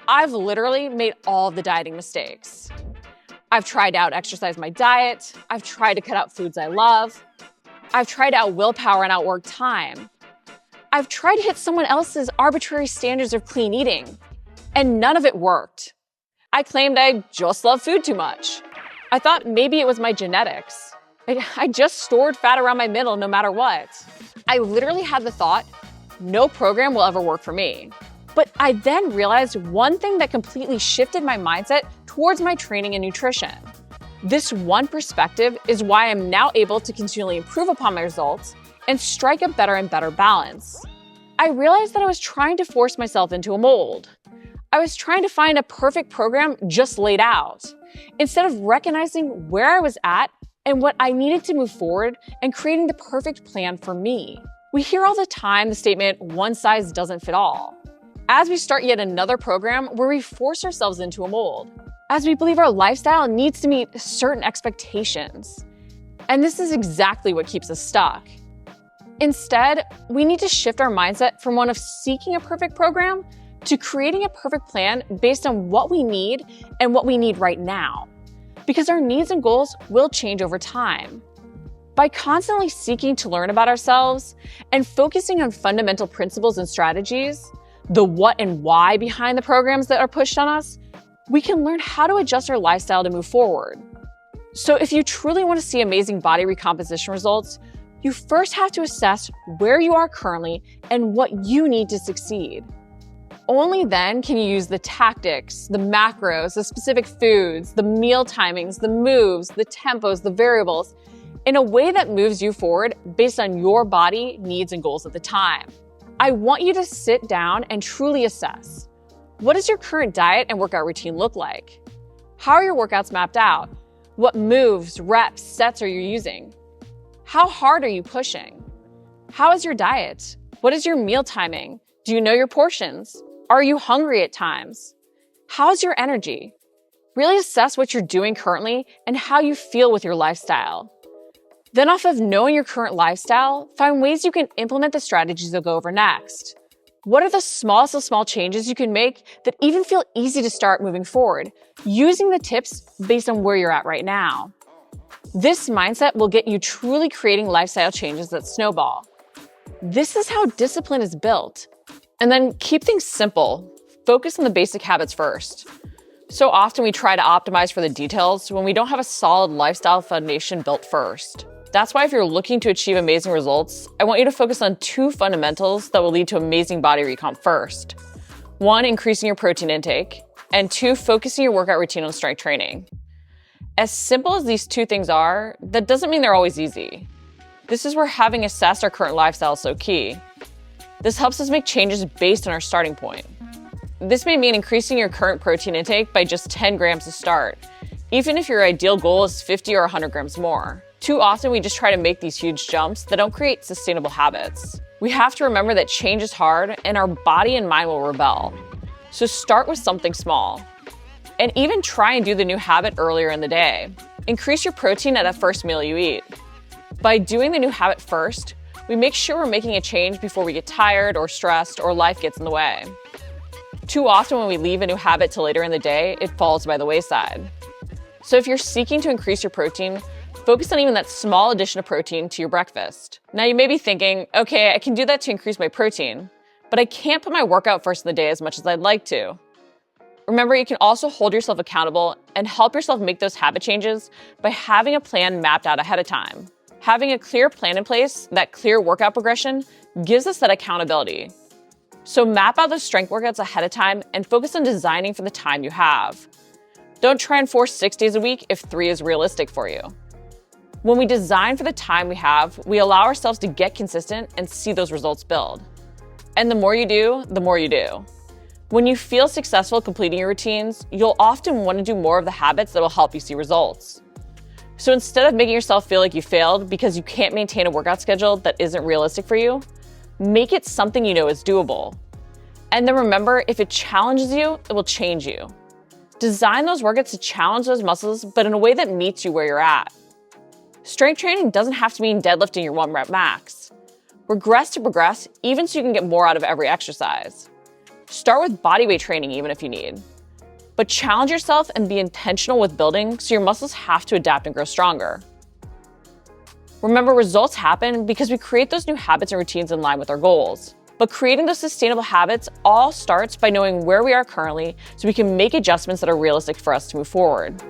I've literally made all the dieting mistakes. I've tried to out-exercise my diet. I've tried to cut out foods I love. I've tried to out-willpower and outwork time. I've tried to hit someone else's arbitrary standards of clean eating, and none of it worked. I claimed I just love food too much. I thought maybe it was my genetics. I just stored fat around my middle no matter what. I literally had the thought, no program will ever work for me. But I then realized one thing that completely shifted my mindset towards my training and nutrition. This one perspective is why I'm now able to continually improve upon my results and strike a better and better balance. I realized that I was trying to force myself into a mold. I was trying to find a perfect program just laid out, instead of recognizing where I was at and what I needed to move forward and creating the perfect plan for me. We hear all the time the statement, one size doesn't fit all, as we start yet another program where we force ourselves into a mold, as we believe our lifestyle needs to meet certain expectations. And this is exactly what keeps us stuck. Instead, we need to shift our mindset from one of seeking a perfect program to creating a perfect plan based on what we need and what we need right now. Because our needs and goals will change over time. By constantly seeking to learn about ourselves and focusing on fundamental principles and strategies, the what and why behind the programs that are pushed on us, we can learn how to adjust our lifestyle to move forward. So if you truly want to see amazing body recomposition results, you first have to assess where you are currently and what you need to succeed. Only then can you use the tactics, the macros, the specific foods, the meal timings, the moves, the tempos, the variables, in a way that moves you forward based on your body, needs, and goals at the time. I want you to sit down and truly assess. What does your current diet and workout routine look like? How are your workouts mapped out? What moves, reps, sets are you using? How hard are you pushing? How is your diet? What is your meal timing? Do you know your portions? Are you hungry at times? How's your energy? Really assess what you're doing currently and how you feel with your lifestyle. Then off of knowing your current lifestyle, find ways you can implement the strategies you'll go over next. What are the smallest of small changes you can make that even feel easy to start moving forward, using the tips based on where you're at right now? This mindset will get you truly creating lifestyle changes that snowball. This is how discipline is built. And then keep things simple. Focus on the basic habits first. So often we try to optimize for the details when we don't have a solid lifestyle foundation built first. That's why if you're looking to achieve amazing results, I want you to focus on two fundamentals that will lead to amazing body recomp first. One, increasing your protein intake, and two, focusing your workout routine on strength training. As simple as these two things are, that doesn't mean they're always easy. This is where having assessed our current lifestyle is so key. This helps us make changes based on our starting point. This may mean increasing your current protein intake by just 10 grams to start, even if your ideal goal is 50 or 100 grams more. Too often we just try to make these huge jumps that don't create sustainable habits. We have to remember that change is hard and our body and mind will rebel. So start with something small. And even try and do the new habit earlier in the day. Increase your protein at that first meal you eat. By doing the new habit first, we make sure we're making a change before we get tired or stressed or life gets in the way. Too often when we leave a new habit till later in the day, it falls by the wayside. So if you're seeking to increase your protein, focus on even that small addition of protein to your breakfast. Now you may be thinking, okay, I can do that to increase my protein, but I can't put my workout first in the day as much as I'd like to. Remember, you can also hold yourself accountable and help yourself make those habit changes by having a plan mapped out ahead of time. Having a clear plan in place, that clear workout progression, gives us that accountability. So map out those strength workouts ahead of time and focus on designing for the time you have. Don't try and force 6 days a week if 3 is realistic for you. When we design for the time we have, we allow ourselves to get consistent and see those results build. And the more you do, the more you do. When you feel successful completing your routines, you'll often want to do more of the habits that will help you see results. So instead of making yourself feel like you failed because you can't maintain a workout schedule that isn't realistic for you, make it something you know is doable. And then remember, if it challenges you, it will change you. Design those workouts to challenge those muscles, but in a way that meets you where you're at. Strength training doesn't have to mean deadlifting your 1 rep max. Regress to progress, even so you can get more out of every exercise. Start with bodyweight training even if you need. But challenge yourself and be intentional with building so your muscles have to adapt and grow stronger. Remember, results happen because we create those new habits and routines in line with our goals. But creating those sustainable habits all starts by knowing where we are currently so we can make adjustments that are realistic for us to move forward.